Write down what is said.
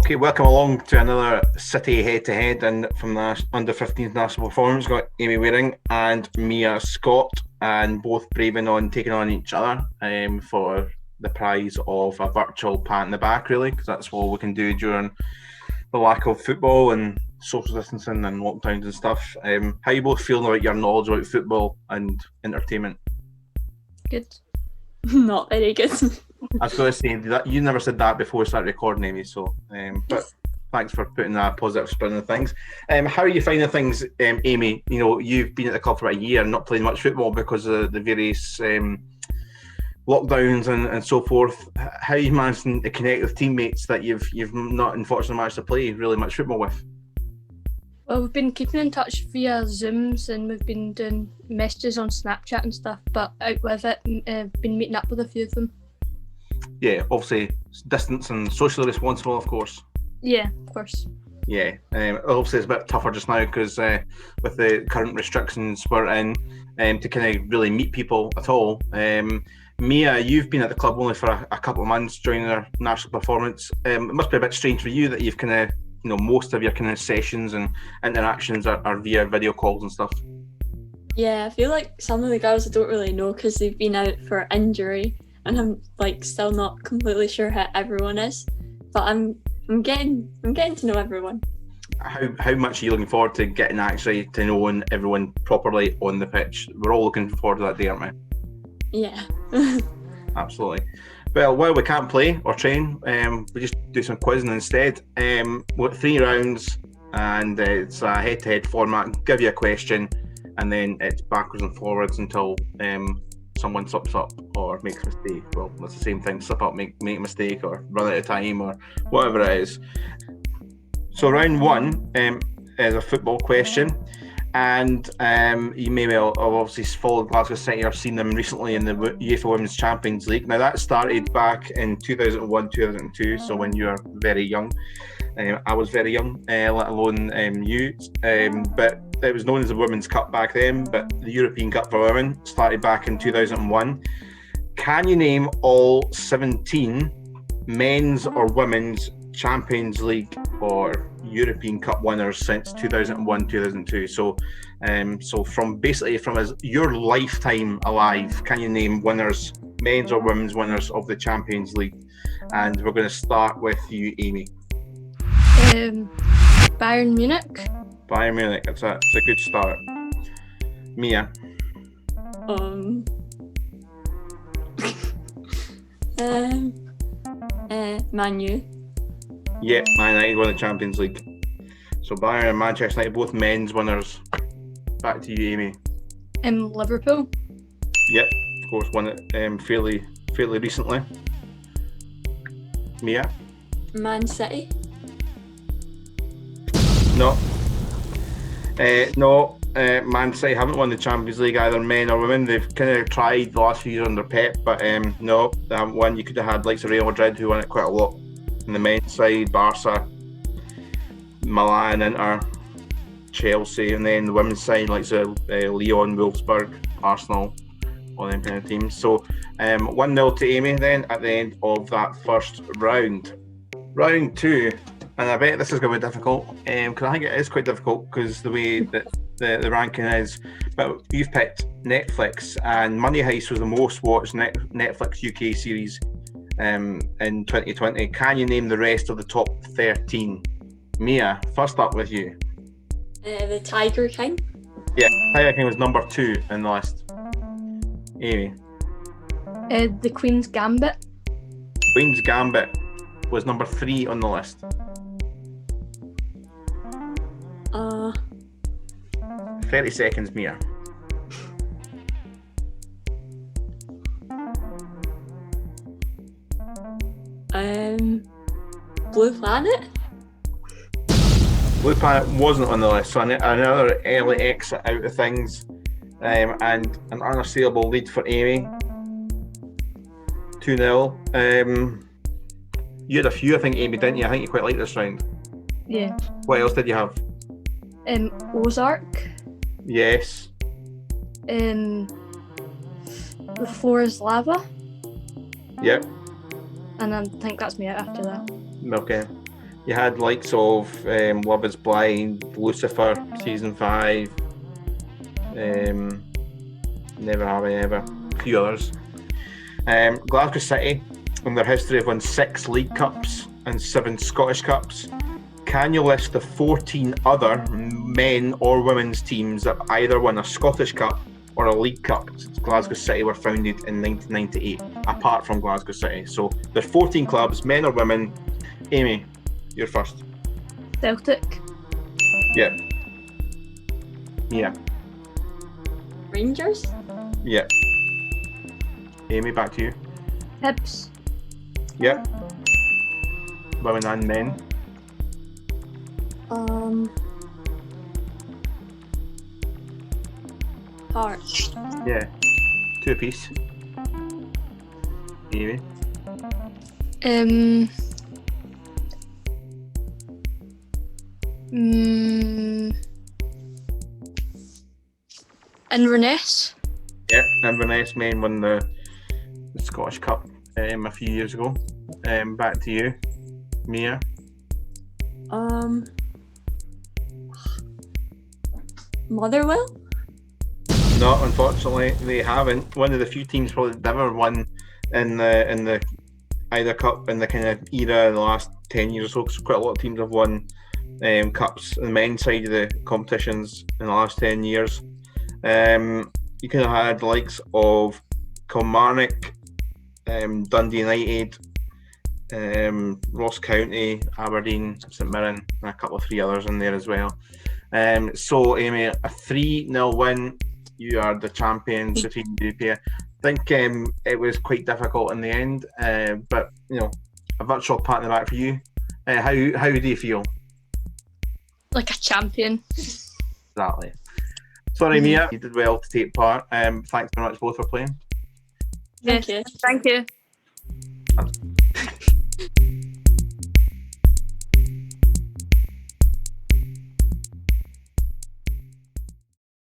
Okay, welcome along to another City head-to-head, and from the under-15s national performance, got Amy Waring and Mia Scott, and both braving on taking on each other for the prize of a virtual pat in the back, really, because that's all we can do during the lack of football and social distancing and lockdowns and stuff. How are you both feeling about your knowledge about football and entertainment? Good. Not very good. I was going to say that you never said that before we started recording, Amy. So, but thanks for putting that positive spin on things. How are you finding things, Amy? You know, you've been at the club for about a year and not playing much football because of the various lockdowns and so forth. How are you managing to connect with teammates that you've not unfortunately managed to play really much football with? Well, we've been keeping in touch via Zooms and we've been doing messages on Snapchat and stuff, but out with it, been meeting up with a few of them. Yeah, obviously distance and socially responsible, of course. Yeah, of course. Yeah, obviously it's a bit tougher just now because with the current restrictions we're in, to kind of really meet people at all. Mia, you've been at the club only for a couple of months during our national performance. It must be a bit strange for you that you've kind of, most of your kind of sessions and interactions are via video calls and stuff. Yeah, I feel like some of the girls I don't really know because they've been out for injury, and I'm like still not completely sure how everyone is, but I'm getting to know everyone. How much are you looking forward to getting actually to knowing everyone properly on the pitch? We're all looking forward to that day, aren't we? Yeah. Absolutely. Well, while we can't play or train, we just do some quizzing instead. We've got 3 rounds, and it's a head-to-head format. Give you a question, and then it's backwards and forwards until someone slips up or makes a mistake. Well, it's the same thing: slip up, make a mistake, or run out of time, or whatever it is. So round 1 is a football question. And you may well have obviously followed Glasgow City or seen them recently in the UEFA Women's Champions League. Now that started back in 2001, 2002, so when you were very young. I was very young, let alone you. But it was known as the Women's Cup back then, but the European Cup for Women started back in 2001. Can you name all 17 men's or women's Champions League or European Cup winners since 2001, 2002? So from your lifetime alive, can you name winners, men's or women's winners of the Champions League? And we're going to start with you, Amy. Bayern Munich. Bayern Munich, that's a good start. Mia. Man U. Yeah, Man United won the Champions League. So Bayern and Manchester United, both men's winners. Back to you, Amy. Liverpool. Yep, of course, won it fairly recently. Mia. Man City. No. No. Man City haven't won the Champions League, either men or women. They've kind of tried the last few years under Pep, but no, they haven't won. You could have had likes of Real Madrid, who won it quite a lot. On the men's side, Barca, Milan, Inter, Chelsea, and then the women's side, like Lyon, Wolfsburg, Arsenal, all them kind of teams. So 1-0 to Amy then at the end of that first round. Round 2, and I bet this is going to be difficult, because I think it is quite difficult because the way that the ranking is. But you've picked Netflix, and Money Heist was the most watched Netflix UK series in 2020. Can you name the rest of the top 13? Mia, first up with you. The Tiger King. Yeah, Tiger King was number 2 in the list. Amy. The Queen's Gambit. Queen's Gambit was number 3 on the list. 30 seconds, Mia. Blue Planet. Blue Planet wasn't on the list, so another early exit out of things, and an unassailable lead for Amy. 2-0. You had a few, I think, Amy, didn't you? I think you quite liked this round. Yeah. What else did you have? Ozark. Yes. The Floor is Lava. Yep. And I think that's me out after that. Okay. You had likes of Love Is Blind, Lucifer, season 5, Never Have I Ever, a few others. Glasgow City, in their history, have won 6 League Cups and 7 Scottish Cups. Can you list the 14 other men or women's teams that either won a Scottish Cup or a League Cup since Glasgow City were founded in 1998, apart from Glasgow City? So there's 14 clubs, men or women. Amy, you're first. Celtic. Yeah. Yeah. Rangers? Yeah. Amy, back to you. Hibs. Yeah. Women and men. Hearts. Yeah. 2 apiece. Amy. Inverness. Yeah, Inverness men won the Scottish Cup a few years ago. Back to you, Mia. Motherwell? No, unfortunately, they haven't. One of the few teams probably never won in the either cup in the kind of era in the last 10 years or so. Because quite a lot of teams have won cups on the men's side of the competitions in the last 10 years. You kind of had the likes of Kilmarnock, Dundee United, Ross County, Aberdeen, St Mirren, and a couple of 3 others in there as well. So, Amy, a 3-0 win. You are the champions between the UK. I think it was quite difficult in the end, but you know, a virtual pat on the back for you. How do you feel? Like a champion. Exactly. Sorry, Mia, you did well to take part. Thanks very much both for playing. Thank you. Thank you.